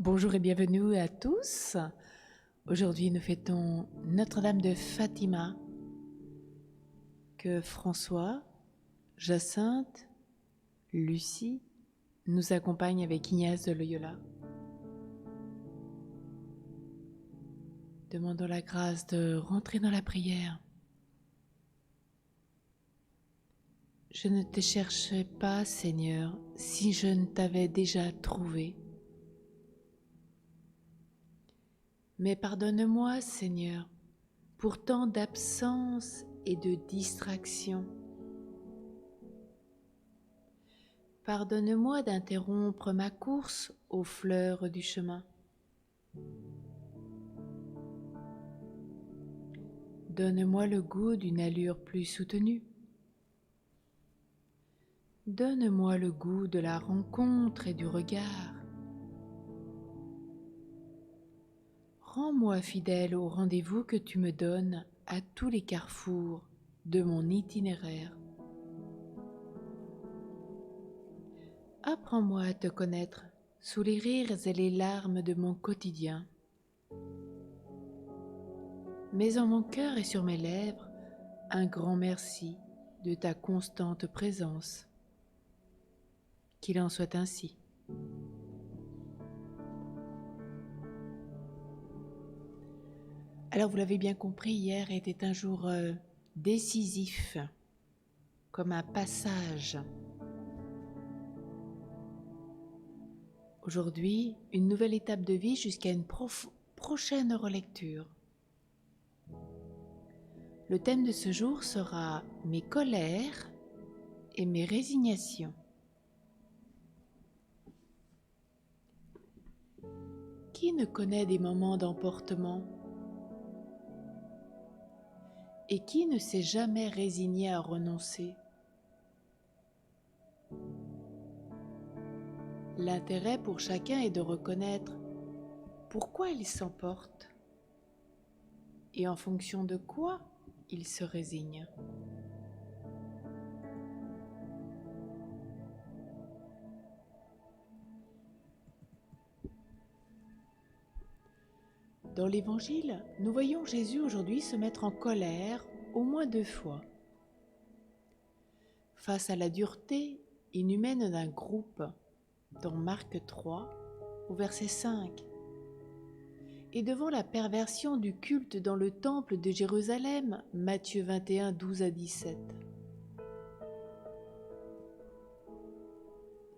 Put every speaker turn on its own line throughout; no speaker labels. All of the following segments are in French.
Bonjour et bienvenue à tous. Aujourd'hui, nous fêtons Notre-Dame de Fatima, que François, Jacinthe, Lucie nous accompagnent avec Ignace de Loyola. Demandons la grâce de rentrer dans la prière. Je ne te cherchais pas, Seigneur, si je ne t'avais déjà trouvé. Mais pardonne-moi, Seigneur, pour tant d'absence et de distraction. Pardonne-moi d'interrompre ma course aux fleurs du chemin. Donne-moi le goût d'une allure plus soutenue. Donne-moi le goût de la rencontre et du regard. Rends-moi fidèle au rendez-vous que tu me donnes à tous les carrefours de mon itinéraire. Apprends-moi à te connaître sous les rires et les larmes de mon quotidien. Mets en mon cœur et sur mes lèvres un grand merci de ta constante présence. Qu'il en soit ainsi. Alors vous l'avez bien compris, hier était un jour décisif, comme un passage. Aujourd'hui, une nouvelle étape de vie jusqu'à une prochaine relecture. Le thème de ce jour sera mes colères et mes résignations. Qui ne connaît des moments d'emportement? Et qui ne s'est jamais résigné à renoncer? L'intérêt pour chacun est de reconnaître pourquoi il s'emporte et en fonction de quoi il se résigne. Dans l'Évangile, nous voyons Jésus aujourd'hui se mettre en colère au moins 2 fois. Face à la dureté inhumaine d'un groupe, dans Marc 3, au verset 5, et devant la perversion du culte dans le temple de Jérusalem, Matthieu 21, 12 à 17.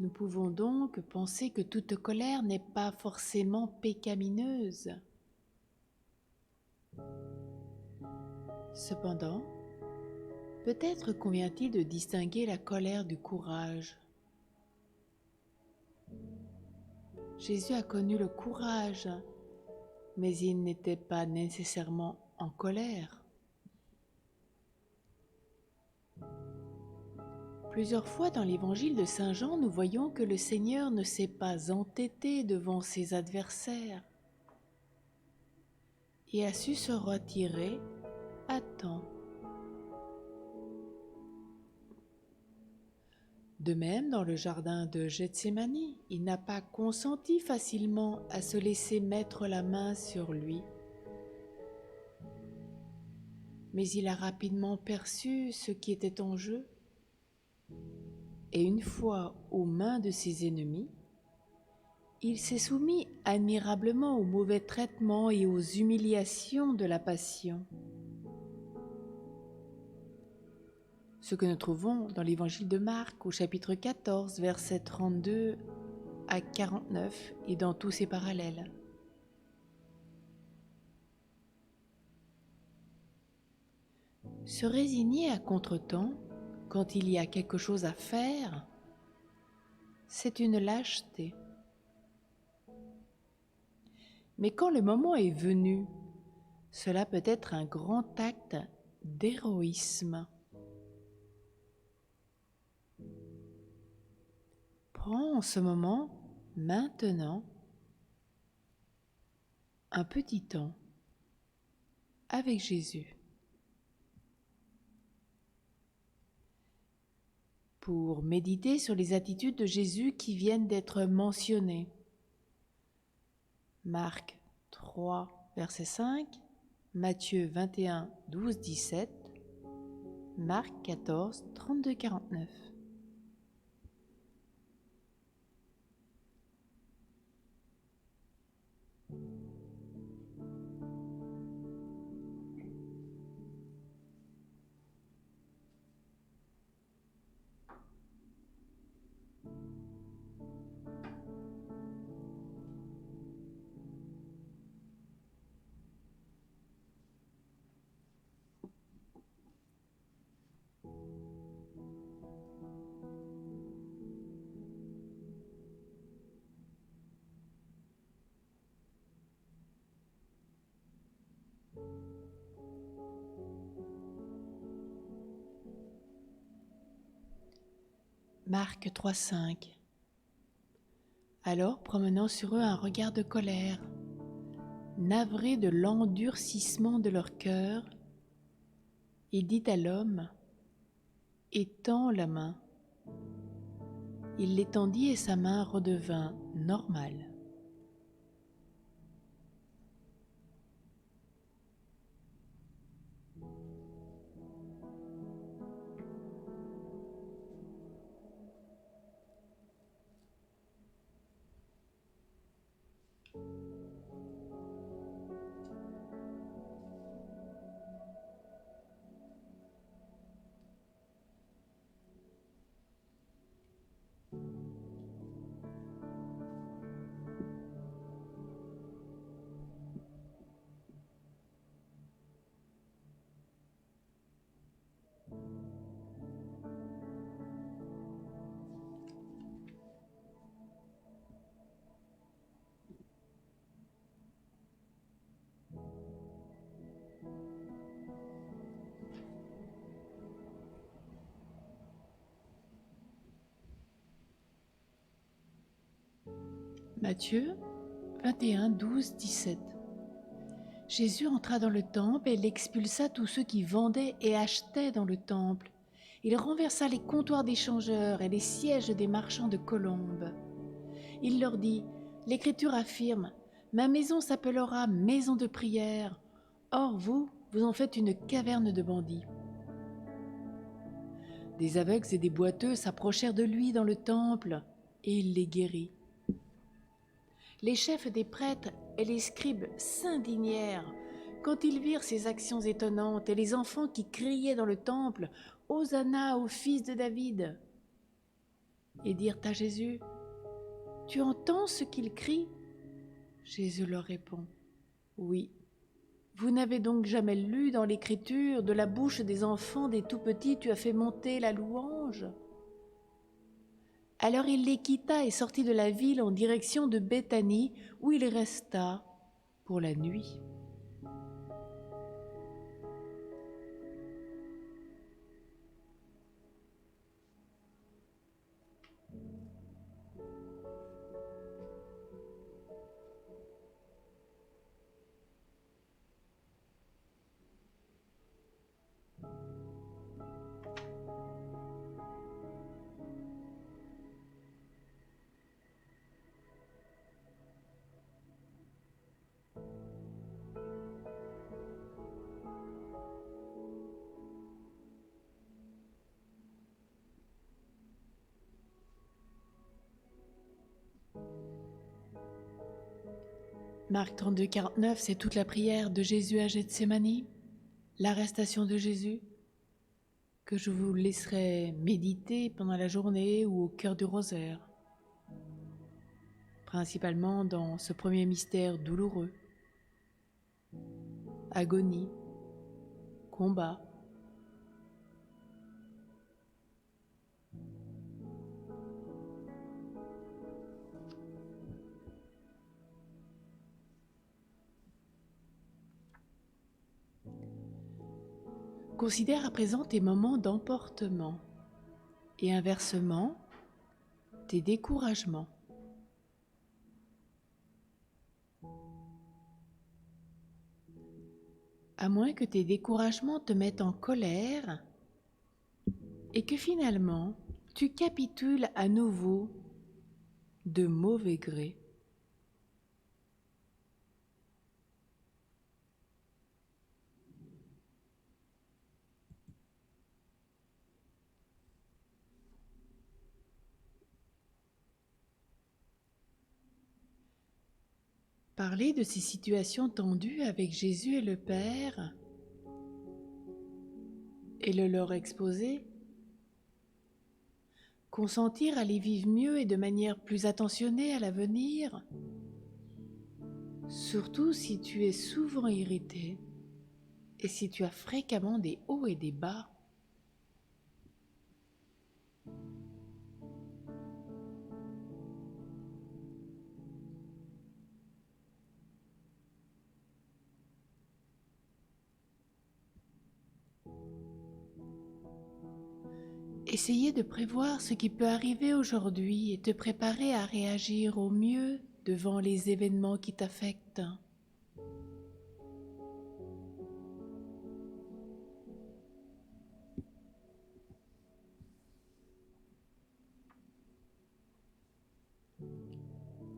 Nous pouvons donc penser que toute colère n'est pas forcément pécamineuse. Cependant, peut-être convient-il de distinguer la colère du courage. Jésus a connu le courage, mais il n'était pas nécessairement en colère. Plusieurs fois dans l'évangile de Saint Jean, nous voyons que le Seigneur ne s'est pas entêté devant ses adversaires et a su se retirer à temps. De même, dans le jardin de Gethsémani, il n'a pas consenti facilement à se laisser mettre la main sur lui. Mais il a rapidement perçu ce qui était en jeu. Et une fois aux mains de ses ennemis, il s'est soumis admirablement aux mauvais traitements et aux humiliations de la passion. Ce que nous trouvons dans l'évangile de Marc au chapitre 14, versets 32 à 49 et dans tous ses parallèles. Se résigner à contretemps quand il y a quelque chose à faire, c'est une lâcheté. Mais quand le moment est venu, cela peut être un grand acte d'héroïsme. Prends en ce moment, maintenant, un petit temps avec Jésus pour méditer sur les attitudes de Jésus qui viennent d'être mentionnées. Marc 3, verset 5, Matthieu 21, 12, 17, Marc 14, 32, 49. Marc 3, 5. Alors, promenant sur eux un regard de colère, navré de l'endurcissement de leur cœur, il dit à l'homme, « Étends la main. » Il l'étendit et sa main redevint normale. Matthieu 21, 12, 17. Jésus entra dans le temple et il expulsa tous ceux qui vendaient et achetaient dans le temple. Il renversa les comptoirs des changeurs et les sièges des marchands de colombes. Il leur dit, « L'Écriture affirme, ma maison s'appellera maison de prière. Or vous en faites une caverne de bandits. » Des aveugles et des boiteux s'approchèrent de lui dans le temple et il les guérit. Les chefs des prêtres et les scribes s'indignèrent quand ils virent ces actions étonnantes et les enfants qui criaient dans le temple « Hosanna au fils de David !» et dirent à Jésus « Tu entends ce qu'ils crient ?» Jésus leur répond « Oui. Vous n'avez donc jamais lu dans l'Écriture, de la bouche des enfants, des tout-petits, tu as fait monter la louange ?» Alors il les quitta et sortit de la ville en direction de Béthanie, où il resta pour la nuit. Marc 32, 49, c'est toute la prière de Jésus à Gethsémani, l'arrestation de Jésus, que je vous laisserai méditer pendant la journée ou au cœur du rosaire, principalement dans ce premier mystère douloureux, agonie, combat. Considère à présent tes moments d'emportement et inversement tes découragements. À moins que tes découragements te mettent en colère et que finalement tu capitules à nouveau de mauvais gré. Parler de ces situations tendues avec Jésus et le Père et le leur exposer, consentir à les vivre mieux et de manière plus attentionnée à l'avenir, surtout si tu es souvent irrité et si tu as fréquemment des hauts et des bas. Essayez de prévoir ce qui peut arriver aujourd'hui et te préparer à réagir au mieux devant les événements qui t'affectent.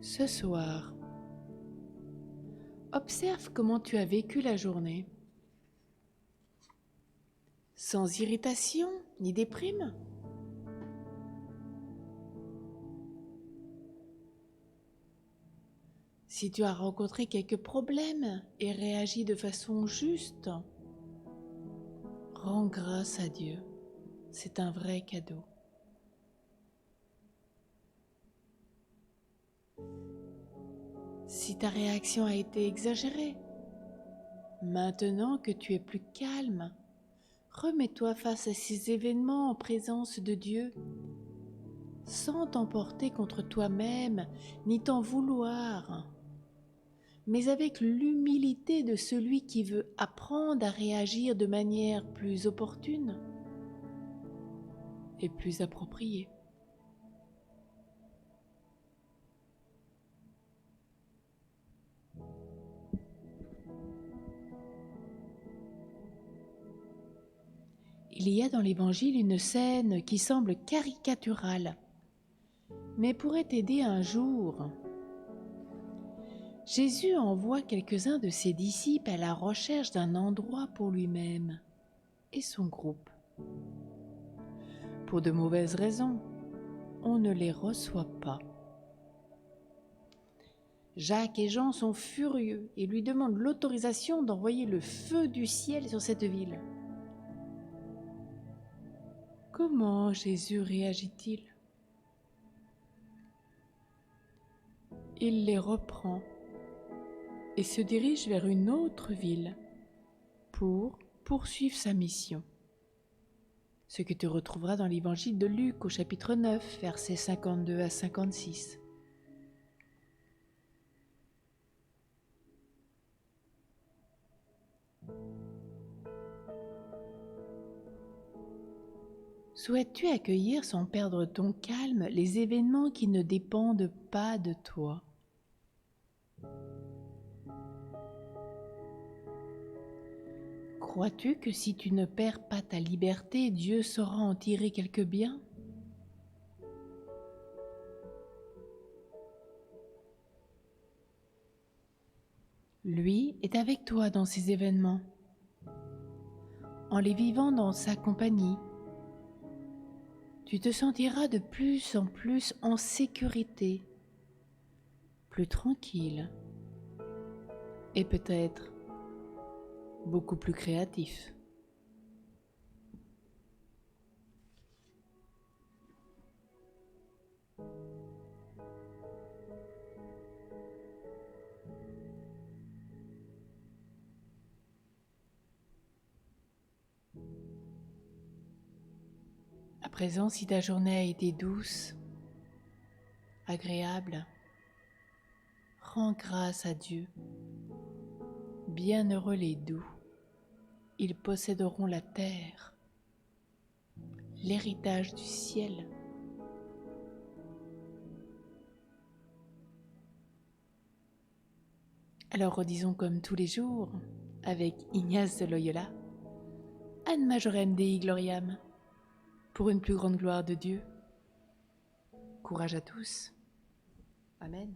Ce soir, observe comment tu as vécu la journée. Sans irritation ni déprime. Si tu as rencontré quelques problèmes et réagi de façon juste, rends grâce à Dieu. C'est un vrai cadeau. Si ta réaction a été exagérée, maintenant que tu es plus calme, remets-toi face à ces événements en présence de Dieu, sans t'emporter contre toi-même, ni t'en vouloir, mais avec l'humilité de celui qui veut apprendre à réagir de manière plus opportune et plus appropriée. Il y a dans l'Évangile une scène qui semble caricaturale, mais pourrait t'aider un jour. Jésus envoie quelques-uns de ses disciples à la recherche d'un endroit pour lui-même et son groupe. Pour de mauvaises raisons, on ne les reçoit pas. Jacques et Jean sont furieux et lui demandent l'autorisation d'envoyer le feu du ciel sur cette ville. Comment Jésus réagit-il ? Il les reprend et se dirige vers une autre ville pour poursuivre sa mission. Ce que tu retrouveras dans l'évangile de Luc au chapitre 9, versets 52 à 56. Souhaites-tu accueillir sans perdre ton calme les événements qui ne dépendent pas de toi ? Crois-tu que si tu ne perds pas ta liberté, Dieu saura en tirer quelque bien ? Lui est avec toi dans ces événements. En les vivant dans sa compagnie, tu te sentiras de plus en plus en sécurité, plus tranquille et peut-être beaucoup plus créatif. À présent, si ta journée a été douce, agréable, rends grâce à Dieu. Bienheureux les doux, ils posséderont la terre, l'héritage du ciel. Alors redisons comme tous les jours, avec Ignace de Loyola, Ad majorem Dei gloriam, pour une plus grande gloire de Dieu. Courage à tous. Amen.